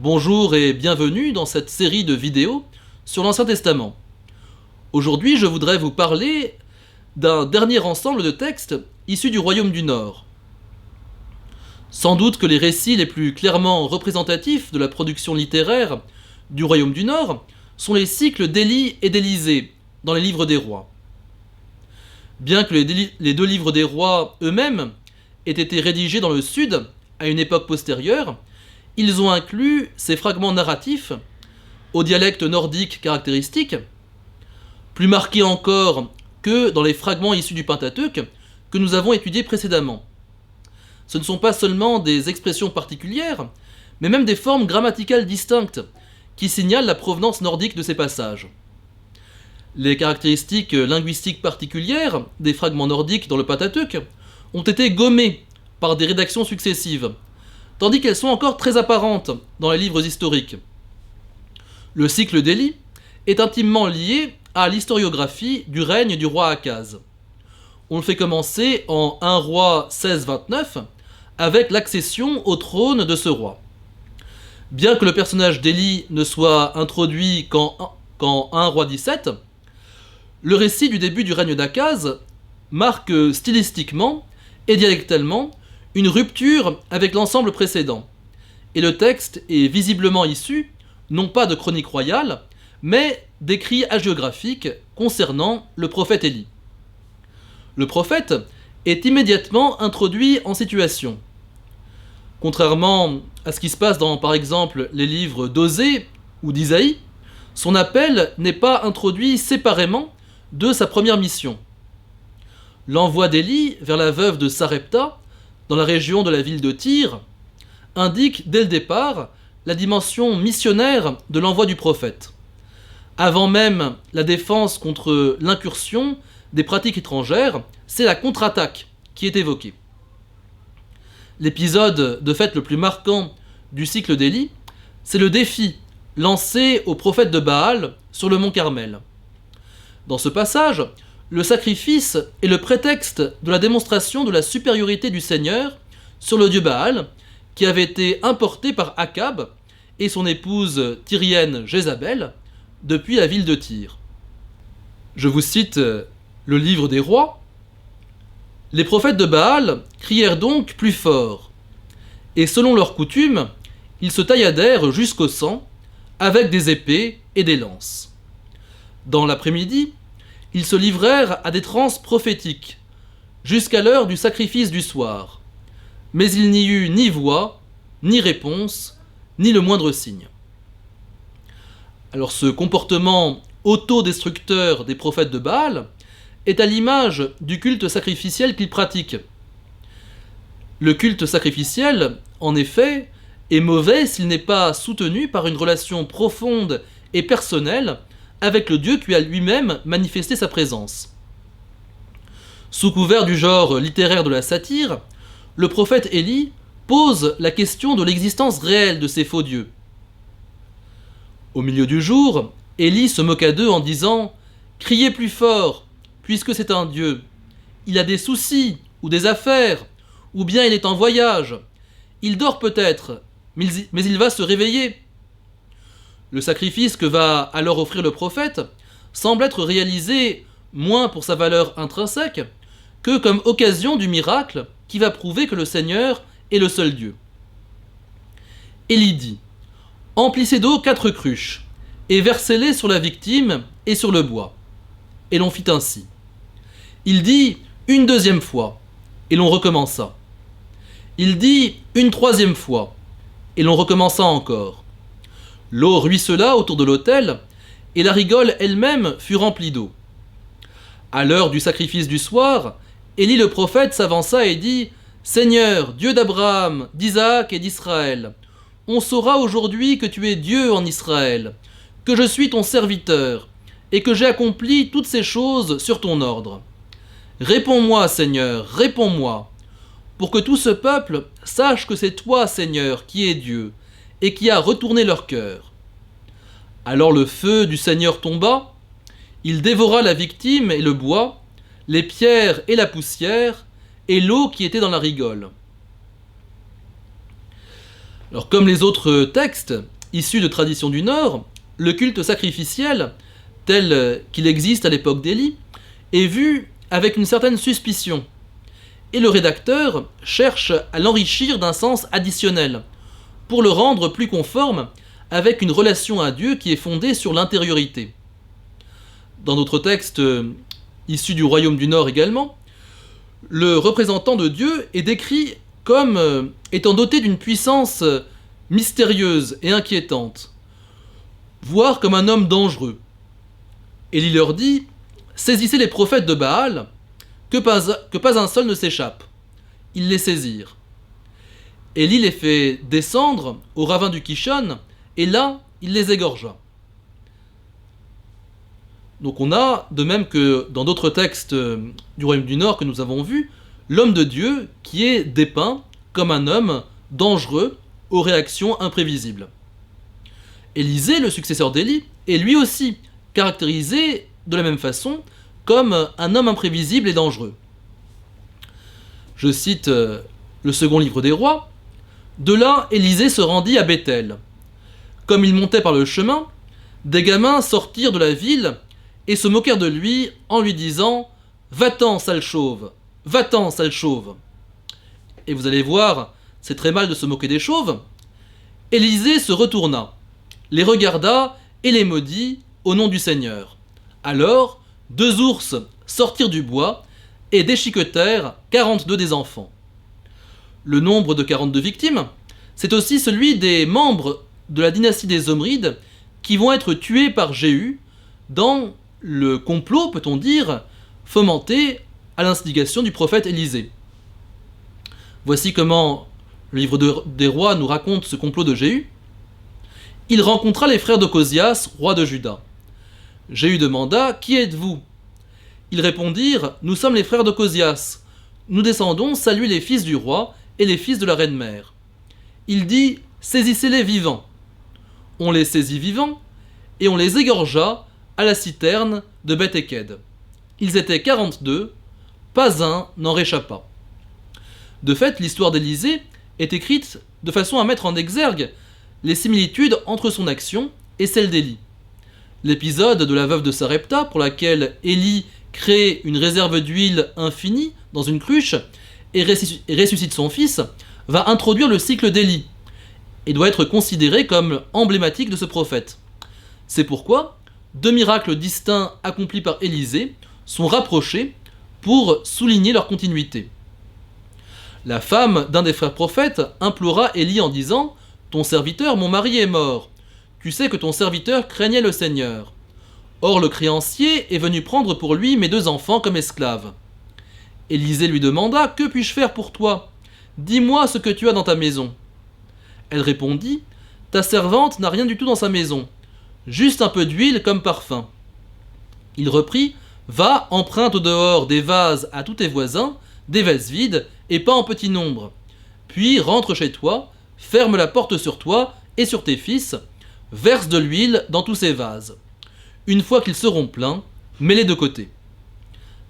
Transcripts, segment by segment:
Bonjour et bienvenue dans cette série de vidéos sur l'Ancien Testament. Aujourd'hui, je voudrais vous parler d'un dernier ensemble de textes issus du Royaume du Nord. Sans doute que les récits les plus clairement représentatifs de la production littéraire du Royaume du Nord sont les cycles d'Élie et d'Élisée dans les livres des rois. Bien que les deux livres des rois eux-mêmes aient été rédigés dans le sud à une époque postérieure, ils ont inclus ces fragments narratifs au dialecte nordique caractéristique, plus marqués encore que dans les fragments issus du Pentateuque que nous avons étudiés précédemment. Ce ne sont pas seulement des expressions particulières, mais même des formes grammaticales distinctes qui signalent la provenance nordique de ces passages. Les caractéristiques linguistiques particulières des fragments nordiques dans le Pentateuque ont été gommées par des rédactions successives, tandis qu'elles sont encore très apparentes dans les livres historiques. Le cycle d'Élie est intimement lié à l'historiographie du règne du roi Akaz. On le fait commencer en 1 roi 16-29 avec l'accession au trône de ce roi. Bien que le personnage d'Élie ne soit introduit qu'en 1 roi 17, le récit du début du règne d'Akaz marque stylistiquement et dialectalement une rupture avec l'ensemble précédent, et le texte est visiblement issu, non pas de chroniques royales, mais d'écrits hagiographiques concernant le prophète Élie. Le prophète est immédiatement introduit en situation. Contrairement à ce qui se passe dans, par exemple, les livres d'Osée ou d'Isaïe, son appel n'est pas introduit séparément de sa première mission. L'envoi d'Élie vers la veuve de Sarepta, dans la région de la ville de Tyr, indique dès le départ la dimension missionnaire de l'envoi du prophète. Avant même la défense contre l'incursion des pratiques étrangères, c'est la contre-attaque qui est évoquée. L'épisode de fait le plus marquant du cycle d'Élie, c'est le défi lancé au prophète de Baal sur le mont Carmel. Dans ce passage, le sacrifice est le prétexte de la démonstration de la supériorité du Seigneur sur le dieu Baal, qui avait été importé par Akab et son épouse tyrienne Jézabel depuis la ville de Tyr. Je vous cite le livre des rois. « Les prophètes de Baal crièrent donc plus fort, et selon leur coutume, ils se tailladèrent jusqu'au sang, avec des épées et des lances. Dans l'après-midi, ils se livrèrent à des transes prophétiques, jusqu'à l'heure du sacrifice du soir. Mais il n'y eut ni voix, ni réponse, ni le moindre signe. » Alors ce comportement autodestructeur des prophètes de Baal est à l'image du culte sacrificiel qu'ils pratiquent. Le culte sacrificiel, en effet, est mauvais s'il n'est pas soutenu par une relation profonde et personnelle avec le Dieu qui a lui-même manifesté sa présence. Sous couvert du genre littéraire de la satire, le prophète Élie pose la question de l'existence réelle de ces faux dieux. Au milieu du jour, Élie se moqua d'eux en disant « Criez plus fort, puisque c'est un dieu. Il a des soucis ou des affaires, ou bien il est en voyage. Il dort peut-être, mais il va se réveiller. » Le sacrifice que va alors offrir le prophète semble être réalisé moins pour sa valeur intrinsèque que comme occasion du miracle qui va prouver que le Seigneur est le seul Dieu. Élie dit « Emplissez d'eau 4 cruches, et versez-les sur la victime et sur le bois. » Et l'on fit ainsi. Il dit une 2e fois, et l'on recommença. Il dit une 3e fois, et l'on recommença encore. L'eau ruissela autour de l'autel, et la rigole elle-même fut remplie d'eau. À l'heure du sacrifice du soir, Élie le prophète s'avança et dit « Seigneur, Dieu d'Abraham, d'Isaac et d'Israël, on saura aujourd'hui que tu es Dieu en Israël, que je suis ton serviteur, et que j'ai accompli toutes ces choses sur ton ordre. Réponds-moi, Seigneur, réponds-moi, pour que tout ce peuple sache que c'est toi, Seigneur, qui es Dieu, et qui a retourné leur cœur. » Alors le feu du Seigneur tomba, il dévora la victime et le bois, les pierres et la poussière, et l'eau qui était dans la rigole. Alors, comme les autres textes issus de traditions du Nord, le culte sacrificiel, tel qu'il existe à l'époque d'Élie, est vu avec une certaine suspicion. Et le rédacteur cherche à l'enrichir d'un sens additionnel, pour le rendre plus conforme avec une relation à Dieu qui est fondée sur l'intériorité. Dans d'autres textes issus du royaume du Nord également, le représentant de Dieu est décrit comme étant doté d'une puissance mystérieuse et inquiétante, voire comme un homme dangereux. Élie leur dit « Saisissez les prophètes de Baal, que pas un seul ne s'échappe. » Ils les saisirent. Élie les fait descendre au ravin du Kishon, et là, il les égorgea. Donc on a, de même que dans d'autres textes du royaume du Nord que nous avons vus, l'homme de Dieu qui est dépeint comme un homme dangereux aux réactions imprévisibles. Élisée, le successeur d'Élie, est lui aussi caractérisé de la même façon comme un homme imprévisible et dangereux. Je cite le second livre des rois. De là, Élisée se rendit à Béthel. Comme il montait par le chemin, des gamins sortirent de la ville et se moquèrent de lui en lui disant « Va-t'en, sale chauve! Va-t'en, sale chauve !» Et vous allez voir, c'est très mal de se moquer des chauves. Élisée se retourna, les regarda et les maudit au nom du Seigneur. Alors, 2 ours sortirent du bois et déchiquetèrent 42 des enfants. Le nombre de 42 victimes, c'est aussi celui des membres de la dynastie des Omrides qui vont être tués par Jéhu dans le complot, peut-on dire, fomenté à l'instigation du prophète Élisée. Voici comment le livre des rois nous raconte ce complot de Jéhu. Il rencontra les frères d'Ocosias, roi de Juda. Jéhu demanda « Qui êtes-vous » Ils répondirent « Nous sommes les frères d'Ocosias. Nous descendons saluer les fils du roi et les fils de la reine-mère. » Il dit « Saisissez-les vivants. » On les saisit vivants et on les égorgea à la citerne de Beth-Eked. Ils étaient 42, pas un n'en réchappa. De fait, l'histoire d'Élisée est écrite de façon à mettre en exergue les similitudes entre son action et celle d'Élie. L'épisode de la veuve de Sarepta, pour laquelle Élie crée une réserve d'huile infinie dans une cruche et ressuscite son fils, va introduire le cycle d'Élie et doit être considéré comme emblématique de ce prophète. C'est pourquoi 2 miracles distincts accomplis par Élisée sont rapprochés pour souligner leur continuité. La femme d'un des frères prophètes implora Élie en disant « Ton serviteur, mon mari, est mort. Tu sais que ton serviteur craignait le Seigneur. Or le créancier est venu prendre pour lui mes 2 enfants comme esclaves. » Élisée lui demanda « Que puis-je faire pour toi? Dis-moi ce que tu as dans ta maison. » Elle répondit « Ta servante n'a rien du tout dans sa maison, juste un peu d'huile comme parfum. » Il reprit « Va, emprunte au dehors des vases à tous tes voisins, des vases vides et pas en petit nombre. Puis rentre chez toi, ferme la porte sur toi et sur tes fils, verse de l'huile dans tous ces vases. Une fois qu'ils seront pleins, mets-les de côté. »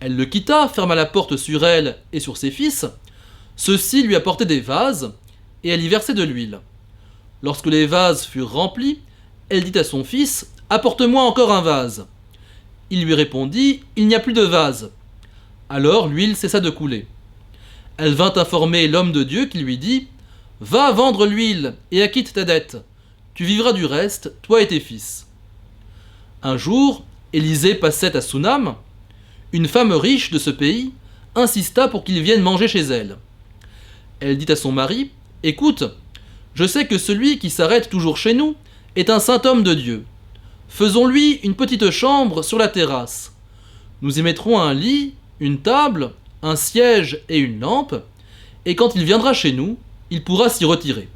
Elle le quitta, ferma la porte sur elle et sur ses fils. Ceux-ci lui apportaient des vases, et elle y versait de l'huile. Lorsque les vases furent remplis, elle dit à son fils « Apporte-moi encore un vase. » Il lui répondit « Il n'y a plus de vase. » Alors l'huile cessa de couler. Elle vint informer l'homme de Dieu qui lui dit « Va vendre l'huile et acquitte ta dette. Tu vivras du reste, toi et tes fils. » Un jour, Élisée passait à Sunam. Une femme riche de ce pays insista pour qu'il vienne manger chez elle. Elle dit à son mari « Écoute, je sais que celui qui s'arrête toujours chez nous est un saint homme de Dieu. Faisons-lui une petite chambre sur la terrasse. Nous y mettrons un lit, une table, un siège et une lampe, et quand il viendra chez nous, il pourra s'y retirer. »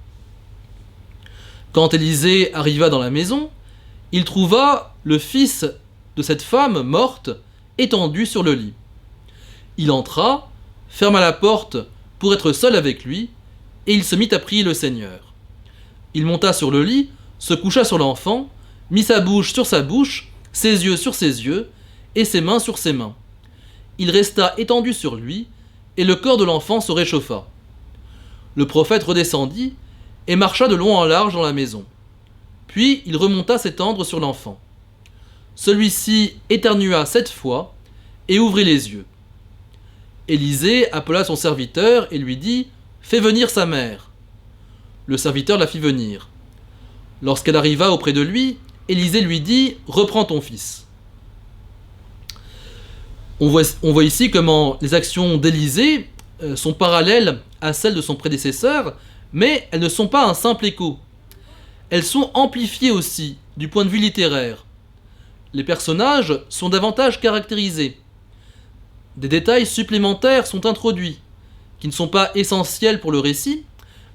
Quand Élisée arriva dans la maison, il trouva le fils de cette femme morte étendu sur le lit. Il entra, ferma la porte pour être seul avec lui, et il se mit à prier le Seigneur. Il monta sur le lit, se coucha sur l'enfant, mit sa bouche sur sa bouche, ses yeux sur ses yeux, et ses mains sur ses mains. Il resta étendu sur lui, et le corps de l'enfant se réchauffa. Le prophète redescendit, et marcha de long en large dans la maison. Puis il remonta s'étendre sur l'enfant. Celui-ci éternua 7 fois et ouvrit les yeux. Élisée appela son serviteur et lui dit « Fais venir sa mère ». Le serviteur la fit venir. Lorsqu'elle arriva auprès de lui, Élisée lui dit « Reprends ton fils ». On voit ici comment les actions d'Élisée sont parallèles à celles de son prédécesseur, mais elles ne sont pas un simple écho. Elles sont amplifiées aussi du point de vue littéraire. Les personnages sont davantage caractérisés. Des détails supplémentaires sont introduits, qui ne sont pas essentiels pour le récit,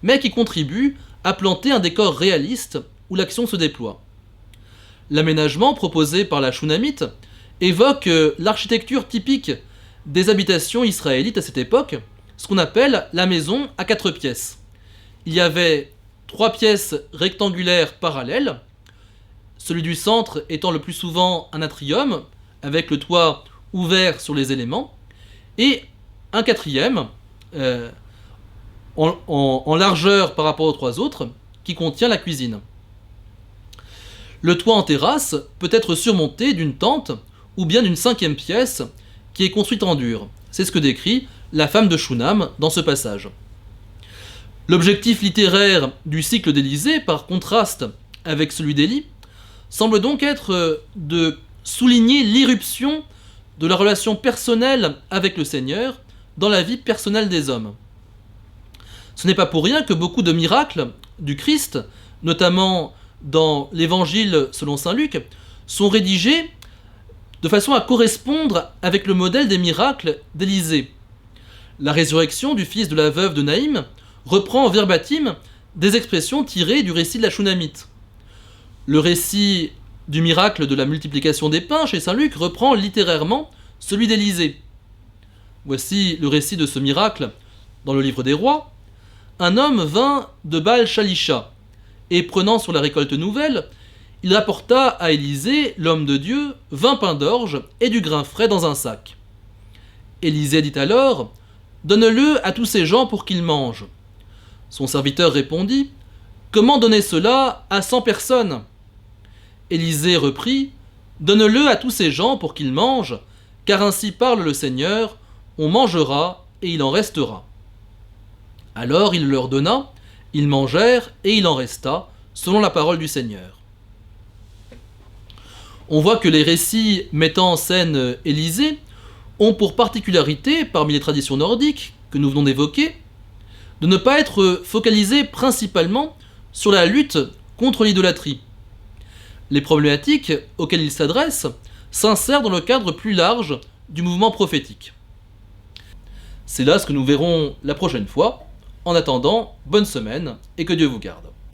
mais qui contribuent à planter un décor réaliste où l'action se déploie. L'aménagement proposé par la Shunamite évoque l'architecture typique des habitations israélites à cette époque, ce qu'on appelle la maison à 4 pièces. Il y avait 3 pièces rectangulaires parallèles, celui du centre étant le plus souvent un atrium, avec le toit ouvert sur les éléments, et un quatrième, en largeur par rapport aux 3 autres, qui contient la cuisine. Le toit en terrasse peut être surmonté d'une tente ou bien d'une 5e pièce qui est construite en dur. C'est ce que décrit la femme de Shunam dans ce passage. L'objectif littéraire du cycle d'Élisée, par contraste avec celui d'Élie, semble donc être de souligner l'irruption de la relation personnelle avec le Seigneur dans la vie personnelle des hommes. Ce n'est pas pour rien que beaucoup de miracles du Christ, notamment dans l'Évangile selon saint Luc, sont rédigés de façon à correspondre avec le modèle des miracles d'Élisée. La résurrection du fils de la veuve de Naïm reprend verbatim des expressions tirées du récit de la Shunamite. Le récit du miracle de la multiplication des pains chez saint Luc reprend littérairement celui d'Élisée. Voici le récit de ce miracle dans le livre des rois. Un homme vint de Baal-Shalisha, et prenant sur la récolte nouvelle, il apporta à Élisée, l'homme de Dieu, 20 pains d'orge et du grain frais dans un sac. Élisée dit alors « Donne-le à tous ces gens pour qu'ils mangent. » Son serviteur répondit « Comment donner cela à 100 personnes ?» Élisée reprit « Donne-le à tous ces gens pour qu'ils mangent, car ainsi parle le Seigneur, on mangera et il en restera. » Alors il leur donna, ils mangèrent et il en resta, selon la parole du Seigneur. On voit que les récits mettant en scène Élisée ont pour particularité, parmi les traditions nordiques que nous venons d'évoquer, de ne pas être focalisés principalement sur la lutte contre l'idolâtrie. Les problématiques auxquelles ils s'adressent s'insèrent dans le cadre plus large du mouvement prophétique. C'est là ce que nous verrons la prochaine fois. En attendant, bonne semaine et que Dieu vous garde.